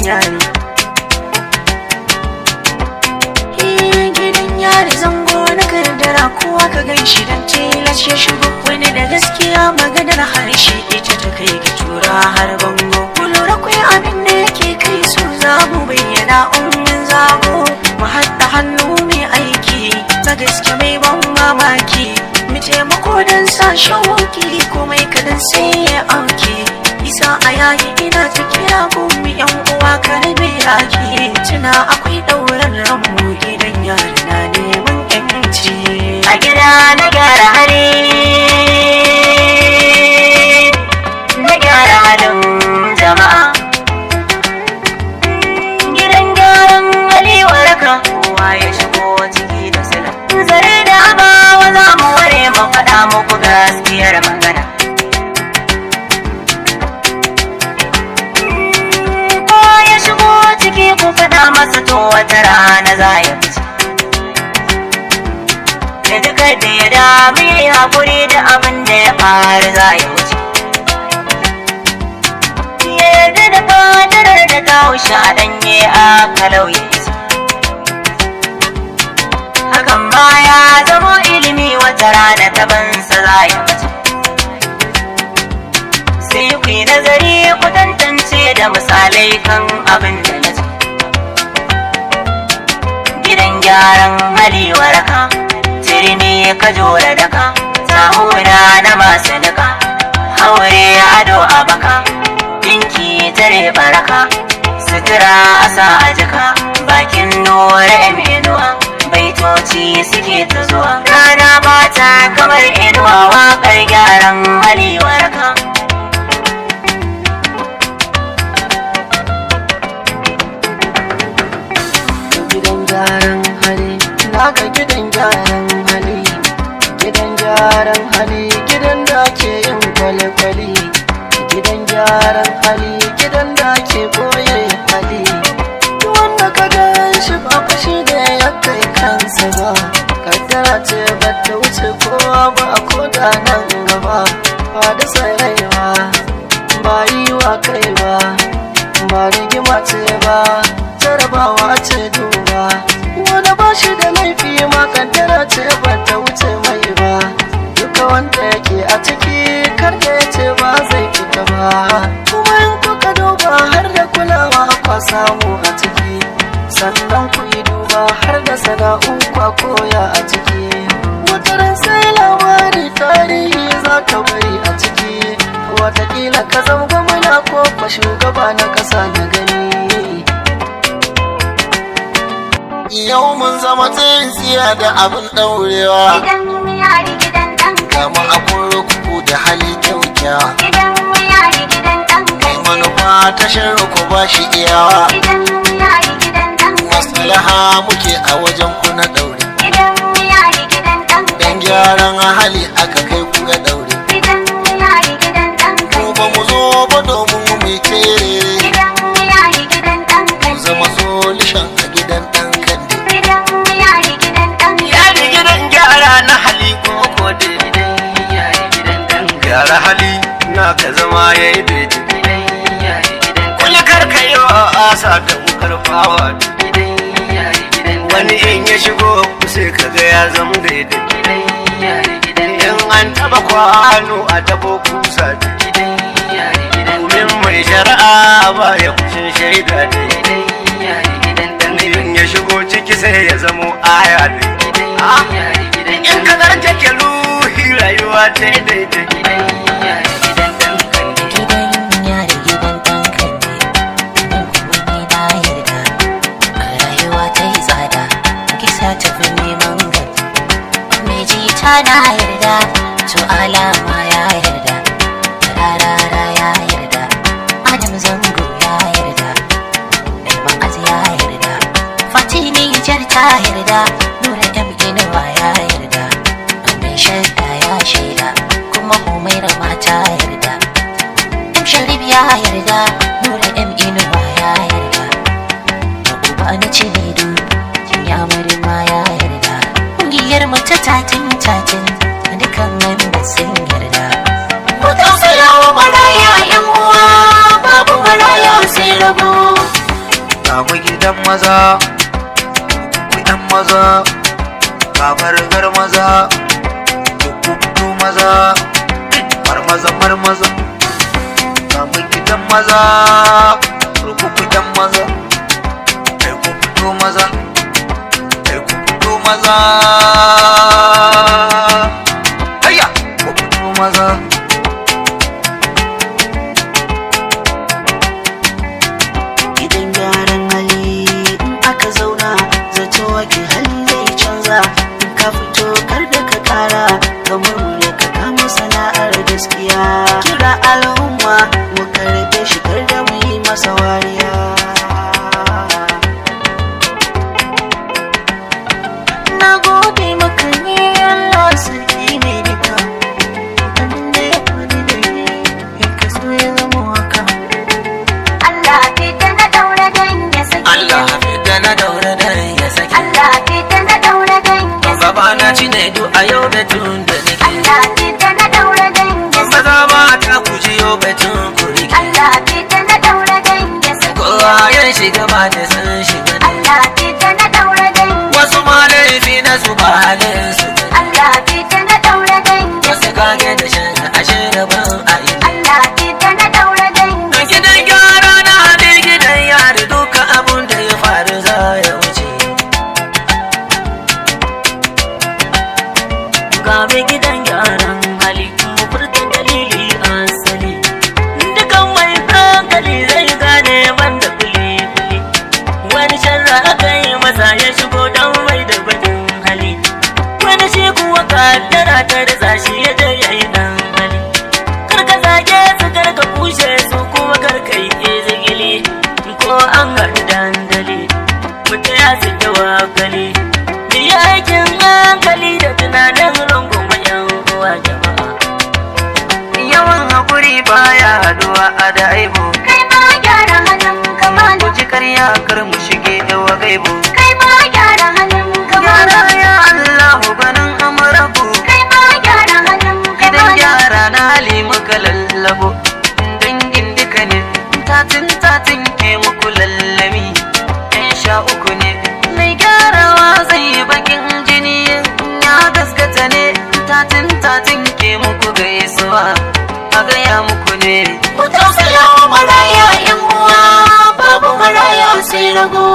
yari. Gidan yari zango na kaddara, kowa ka gan shi dan tilas ya shigo. Wani da gaskiya maganar harshe ita ta kai ga tura har bango. Ku lura kwai abin da yake kai su za mu bayyana ummin zago. Mu haɗa hannu mai aiki na gaske mai ban mamaki. Mu taimako don sa shauki komai kadan sai ya auki. Isa a yayi ina ta kira gumi yan uwa karbe yaki. Tuna akwai ɗauran ranmu gidan yari na neman yanci. A gida na gyara hali, na gyara halin jama'a. Gidan gyaran hali waraka, kowa ya shigo ciki da sila. Zare da abawa za mu ware mu faɗa muku gaskiyar magana. Ciki ku faɗa masa to wata rana za ya fice. Da duka da ya dami haƙuri da abin da ya faru za ya wuce. Ya yarda da kadarar da ta wuce a ɗanye a kalau ya isa. Hakan ma ya zama ilimi wata rana ta bansa za ya fice. Sai ku yi nazari ku tantance da misalai kan abin da na ce. Gidan gyaran hali waraka, turmi ka jora daka, sahuna na masu nika, haure ado a baka, dinki tare baraka, sutura a sa a jika, bakin nora inuwa, baitoci suke ta zuwa. Rana ba ta kamar inuwa, waƙar gyaran hali waraka. Gyaran hali, naga gidan gyaran hali, gidan gyaran hali, gidan da ke yin kwale-kwale, gidan gyaran hali, gidan da ke boye hali. Wanda ka gan shi ba fashi da ya kai kansa ba, kaddara ce ba ta wuce kowa ba a koda nan gaba. Ba da saraiwa, ba yi wa kai ba, ba rigima ce ba, jarabawa ce duba. Wanda ba shi da laifi ma kaddara ce ba ta wuce mai ba. Duka wanda yake a ciki kar da ya ce ba zai fita ba. Kuma in kuka duba har da kulawa kwa samu a ciki, sannan ku yi duba har da sana'u kwa koya a ciki. Wataran sai labari tarihi za ka bari a ciki, watakila ka zama gwamna ko fa shugaba na ƙasa na gani. Yau mun zama tsintsiya da abin ɗaurewa. Gidan yari gidan ɗan Kama a kurkuku da hali kyaukyawa. Gidan yari gidan ɗan Mai manufa ta sharruku ba shi iyawa. Gidan yari gidan ɗan Maslaha muke a wajen ku na ɗaure. Gidan yari gidan ɗan Dan gyaran hali aka kai ku ga ɗaure. Gidan yari gidan ɗan Mu ba mu zo ba domin mu yi terere. Gidan yari gidan ɗan Mu zama solishan a gidan ɗan kande. Gidan yari gidan ɗan Yari gidan gyara na hali ko da gidan yari gidan dan gyara hali na ka zama ya yi daidai. Gidan yari gidan kula karka yi wa asa da wukar fawa. Gidan yari gidan wani in ya shigo sai ka ga ya zama daidai. Gidan yari gidan in an taba kwano a tabo kusa. Gidan yari gidan domin mai shari'a ba ya kushin shaida da. Gidan yari gidan dan in ya shigo ciki sai ya zamo aya da. In ka zarce ke ruhi rayuwa ta daidai. Gidan yari gidan dan kandi. Gidan yari gidan ɗan kandi, nan kuma ni na yarda. Rayuwa ta yi tsada, kisa tafi neman gari. Mai jita na yarda, to alama ya yarda. Rarara ya yarda, Adam Zango ya yarda. Mai ma'az ya yarda, Fatini Jar ta yarda. Nura M Inuwa ya yarda. Mai shaida ya shaida, kuma Humaira ma ta yarda. M Sharif ya yarda, Nura M Inuwa ya yarda. Uba na Cinedu, ya ma ya yarda. Ƙungiyar mu ta tatin dukan memba sun yarda. Ku tausaya wa maraya 'yan uwa, babu maraya sai rabo. ga mu gidan maza ku yan maza ga bargar maza ku maza marmaza marmaza ga mu gidan maza ku yan maza kai ku fito maza kai ku fito maza hayya ku fito maza gidan gyaran hali in aka zauna zato wake hali zai canza in ka fito kar da ka kara ka murmure ka kama sana'ar gaskiya kira al'umma mu karbe shi kar da mu yi masa wariya na gode maka ne Allah sarki ne duka abin da ya faru da ni in ka so ya zama haka Allah fita na daura dan ya saki Allah fita na daura dan ya saki Allah fita na daura dan ya saki baba na ci ne du a yau batun da nake Allah fita na daura dan ya saki maza mata ku ji yau batun ku rike Allah fita na daura dan ya saki kowa ya shiga ba da san shiga ne Allah fita na daura dan wasu ma laifi na su ba halin su ne Allah fita na daura dan ya wasu kage da shan ashe gaban a yi Allah fita na daura dan ya gidan gyara na hade gidan yari duka abun da ya faru za ya wuce ga mai gidan gyaran hali mu furta dalili asali dukan mai hankali zai gane banda fili wani sharra aka yi masa ya shigo don mai da bakin hali wani shi kuwa kaddara ta rasa shi ya je ya yi dan hali karka zage su karka kushe su kuma karka yi izgili ko an haɗu dandali mutu ya su tawakali ni aikin hankali da tunanin rungume yan uwa jama'a yawan hakuri baya haduwa a da aibu kai ma gyara halin kamalu ku ji karya kar mu shige yawa gaibu kai ma gyara halin gyara kamalu ya Allahu ganin amurabu kai ma gyara halin gidan kamalu gyara na hali muka lallabo dangin duka ne tatin ke muku lallami yan sha uku ne mai gyarawa zai yi bakin jini ya gaskata ne tatin ke muku gaisuwa a gaya muku ne Ku tausaya wa maraya 'yan uwa, babu maraya sai rago.